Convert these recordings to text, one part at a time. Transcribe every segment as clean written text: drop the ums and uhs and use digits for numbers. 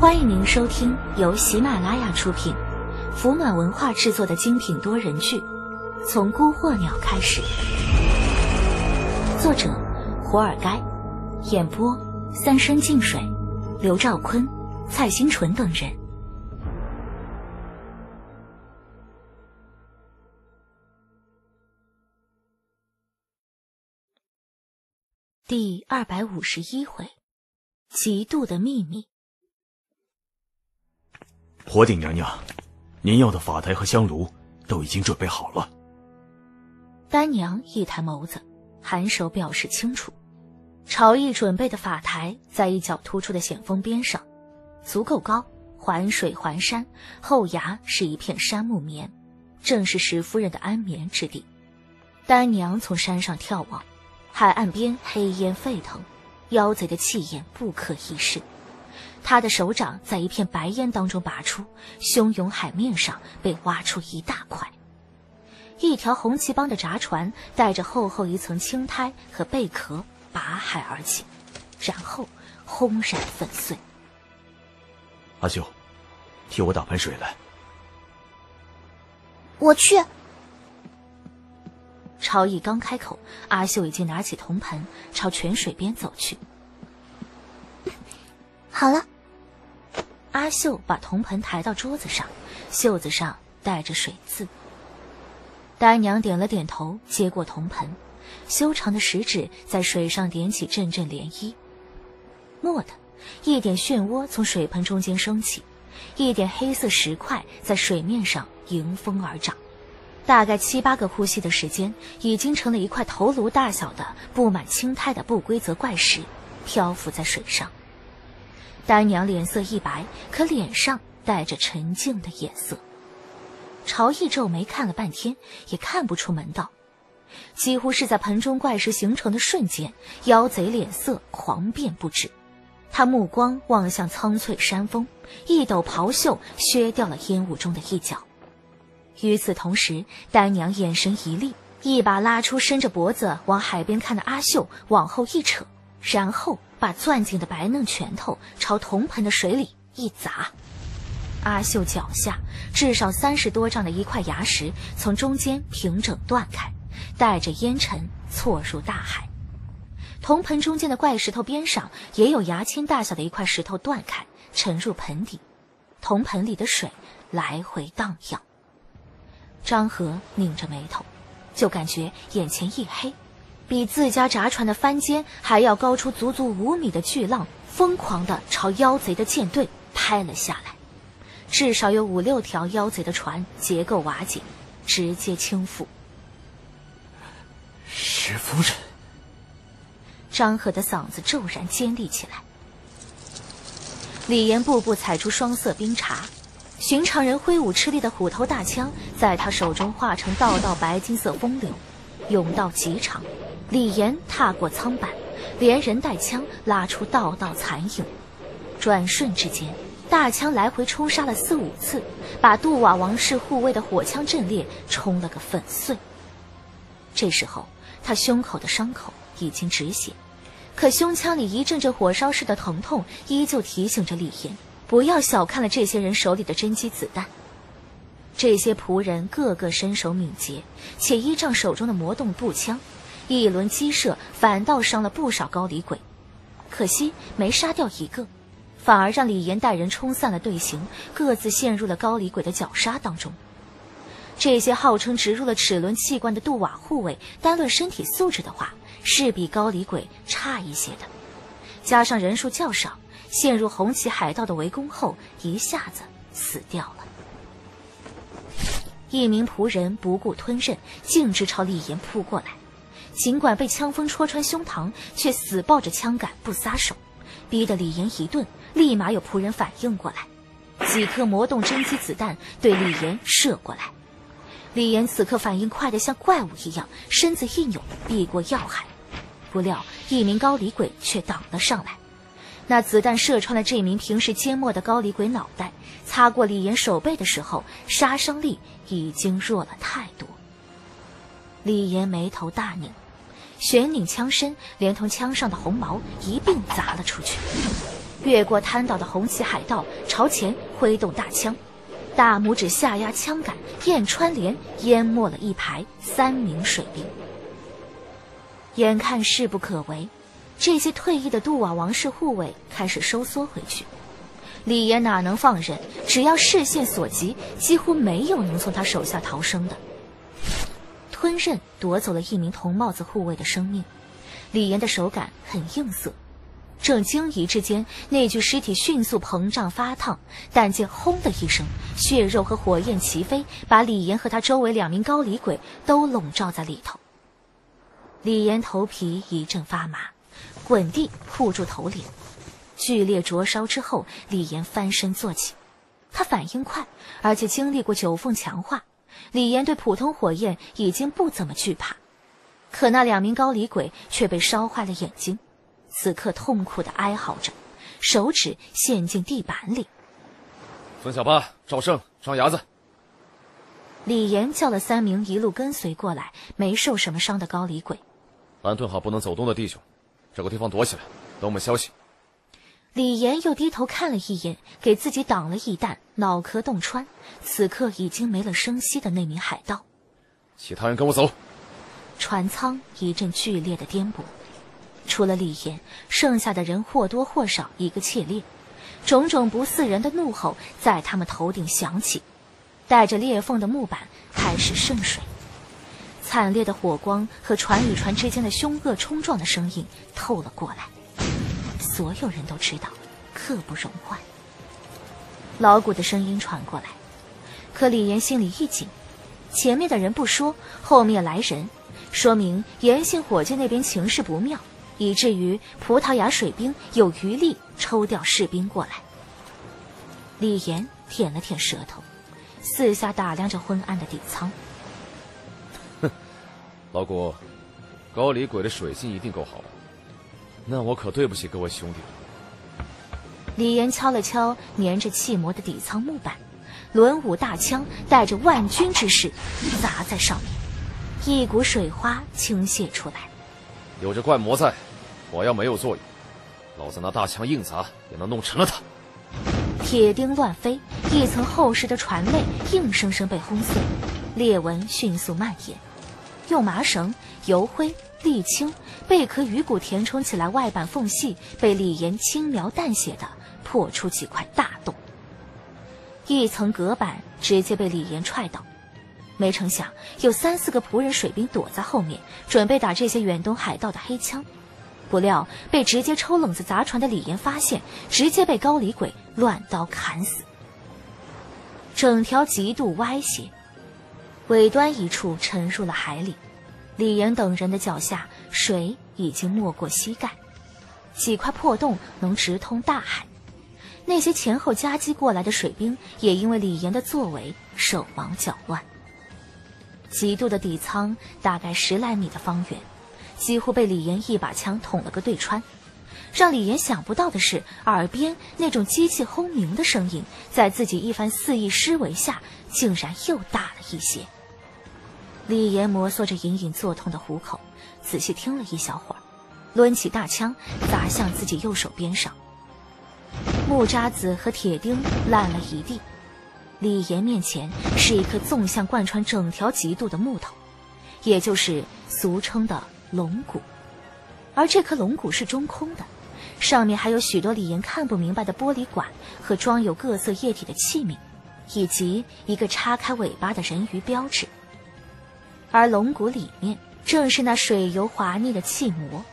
欢迎您收听由喜马拉雅出品、福暖文化制作的精品多人剧《从孤惑鸟开始》，作者胡尔该，演播三生净水、刘兆坤、蔡新纯等人。第251回，极度的秘密。火顶娘娘，您要的法台和香炉都已经准备好了。丹娘一抬眸子，颔首表示清楚。朝议准备的法台在一角突出的险峰边上，足够高，环水环山，后崖是一片杉木棉，正是石夫人的安眠之地。丹娘从山上眺望，海岸边黑烟沸腾，妖贼的气焰不可一世。他的手掌在一片白烟当中拔出，汹涌海面上被挖出一大块。一条红旗帮的闸船带着厚厚一层青苔和贝壳拔海而起，然后轰然粉碎。阿秀，替我打盆水来。我去。朝义刚开口，阿秀已经拿起铜盆朝泉水边走去。好了。阿秀把铜盆抬到桌子上，袖子上带着水渍。丹娘点了点头，接过铜盆，修长的食指在水上点起阵阵涟漪。蓦地，一点漩涡从水盆中间升起，一点黑色石块在水面上迎风而长。大概7、8个呼吸的时间，已经成了一块头颅大小的布满青苔的不规则怪石，漂浮在水上。丹娘脸色一白，可脸上带着沉静的眼色。朝义皱眉看了半天，也看不出门道。几乎是在盆中怪石形成的瞬间，妖贼脸色狂变不止。他目光望向苍翠山峰，一抖袍袖削掉了烟雾中的一角。与此同时，丹娘眼神一厉，一把拉出伸着脖子往海边看的阿秀往后一扯，然后把攥紧的白嫩拳头朝铜盆的水里一砸。阿秀脚下至少30多丈的一块崖石从中间平整断开，带着烟尘错入大海。铜盆中间的怪石头边上也有牙签大小的一块石头断开，沉入盆底，铜盆里的水来回荡漾。张和拧着眉头，就感觉眼前一黑，比自家闸船的帆尖还要高出足足5米的巨浪疯狂地朝妖贼的舰队拍了下来。至少有5、6条妖贼的船结构瓦解，直接倾覆。石夫人！张和的嗓子骤然尖利起来。李岩步步踩出双色冰茶，寻常人挥舞吃力的虎头大枪在他手中化成道道白金色风流，甬道极长。李岩踏过舱板，连人带枪拉出道道残影。转瞬之间，大枪来回冲杀了4、5次，把杜瓦王室护卫的火枪阵列冲了个粉碎。这时候他胸口的伤口已经止血，可胸腔里一阵阵火烧似的疼痛依旧提醒着李岩不要小看了这些人手里的真机子弹。这些仆人个个身手敏捷，且依仗手中的魔动步枪，一轮击射反倒伤了不少高李鬼，可惜没杀掉一个，反而让李岩带人冲散了队形，各自陷入了高李鬼的绞杀当中。这些号称植入了齿轮器官的杜瓦护卫，单论身体素质的话，是比高李鬼差一些的。加上人数较少，陷入红旗海盗的围攻后，一下子死掉了。一名仆人不顾吞刃，径直朝李岩扑过来。尽管被枪锋戳穿胸膛，却死抱着枪杆不撒手，逼得李岩一顿，立马有仆人反应过来，几颗魔动真机子弹对李岩射过来。李岩此刻反应快得像怪物一样，身子一扭，避过要害。不料一名高李鬼却挡了上来，那子弹射穿了这名平时缄默的高李鬼脑袋，擦过李岩手背的时候，杀伤力已经弱了太多。李岩眉头大拧，悬拧枪身连同枪上的红毛一并砸了出去。越过滩岛的红旗海盗朝前挥动大枪，大拇指下压枪杆，燕穿连淹没了一排3名水兵。眼看势不可为，这些退役的杜瓦王室护卫开始收缩回去。李岩哪能放任？只要视线所及，几乎没有能从他手下逃生的。吞刃夺走了一名铜帽子护卫的生命。李岩的手感很硬涩，正惊疑之间，那具尸体迅速膨胀发烫，但见轰的一声，血肉和火焰齐飞，把李岩和他周围2名高李鬼都笼罩在里头。李岩头皮一阵发麻，滚地护住头脸。剧烈灼烧之后，李岩翻身坐起。他反应快，而且经历过9凤强化，李岩对普通火焰已经不怎么惧怕。可那2名高李鬼却被烧坏了眼睛，此刻痛苦地哀嚎着，手指陷进地板里。孙小八、赵胜、张牙子。李岩叫了3名一路跟随过来没受什么伤的高李鬼。安顿好不能走动的弟兄，这个地方躲起来，等我们消息。李岩又低头看了一眼给自己挡了一弹脑壳洞穿，此刻已经没了声息的那名海盗。其他人跟我走。船舱一阵剧烈的颠簸，除了李岩，剩下的人或多或少一个怯裂，种种不似人的怒吼在他们头顶响起，带着裂缝的木板开始渗水。惨烈的火光和船与船之间的凶恶冲撞的声音透了过来，所有人都知道刻不容缓。老谷的声音传过来，可李岩心里一紧，前面的人不说，后面来人，说明盐性火箭那边情势不妙，以至于葡萄牙水兵有余力抽调士兵过来。李岩舔了舔舌头，四下打量着昏暗的底舱。老谷，高李鬼的水性一定够好，那我可对不起各位兄弟了。李岩敲了敲粘着气膜的底舱木板，轮舞大枪带着万钧之势砸在上面，一股水花倾泻出来。有这灌魔在，我要没有作用，老子拿大枪硬砸也能弄沉了他。铁钉乱飞，一层厚实的船肋硬生生被轰碎，裂纹迅速蔓延。用麻绳、油灰、沥青、贝壳、鱼骨填充起来外板缝隙，被李岩轻描淡写地破出几块大洞。一层隔板直接被李岩踹倒，没成想有3、4个仆人水兵躲在后面，准备打这些远东海盗的黑枪。不料被直接抽冷子砸船的李岩发现，直接被高李鬼乱刀砍死。整条极度歪斜，尾端一处沉入了海里，李岩等人的脚下水已经没过膝盖，几块破洞能直通大海。那些前后夹击过来的水兵也因为李岩的作为手忙脚乱。极度的底舱大概10来米的方圆，几乎被李岩一把枪捅了个对穿。让李岩想不到的是，耳边那种机器轰鸣的声音在自己一番肆意施为下竟然又大了一些。李岩摩挲着隐隐作痛的虎口，仔细听了一小会儿，抡起大枪砸向自己右手边上。木渣子和铁钉烂了一地，李岩面前是一颗纵向贯穿整条极度的木头，也就是俗称的龙骨。而这颗龙骨是中空的，上面还有许多李岩看不明白的玻璃管和装有各色液体的器皿，以及一个叉开尾巴的人鱼标志。而龙骨里面正是那水油滑腻的气膜，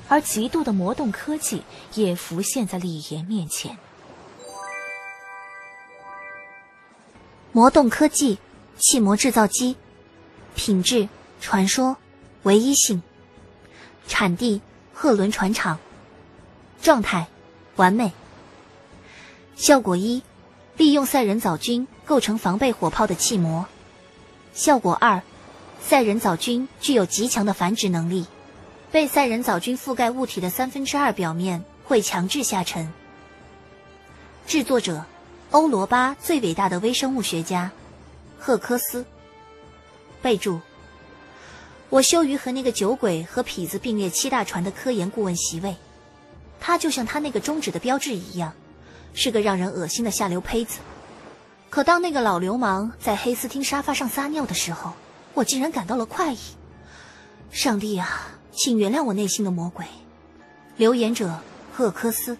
而极度的魔动科技也浮现在李岩面前。魔动科技气膜制造机，品质传说，唯一性，产地鹤伦船厂，状态完美。效果1，利用赛人藻菌构成防备火炮的气膜。效果2，赛人藻菌具有极强的繁殖能力，被赛人藻菌覆盖物体的2/3表面会强制下沉。制作者欧罗巴最伟大的微生物学家赫科斯。备注：我羞于和那个酒鬼和痞子并列7大船的科研顾问席位，他就像他那个中指的标志一样，是个让人恶心的下流胚子。可当那个老流氓在黑斯汀沙发上撒尿的时候，我竟然感到了快意。上帝啊，请原谅我内心的魔鬼。留言者赫科斯。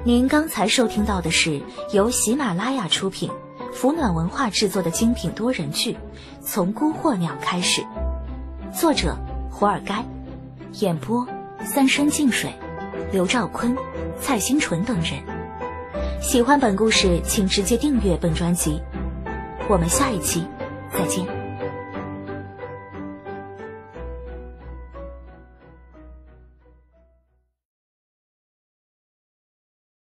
您刚才收听到的是由喜马拉雅出品、福暖文化制作的精品多人剧《从孤惑鸟开始》，作者胡尔该，演播三生净水、刘兆坤、蔡新纯等人。喜欢本故事，请直接订阅本专辑。我们下一期再见。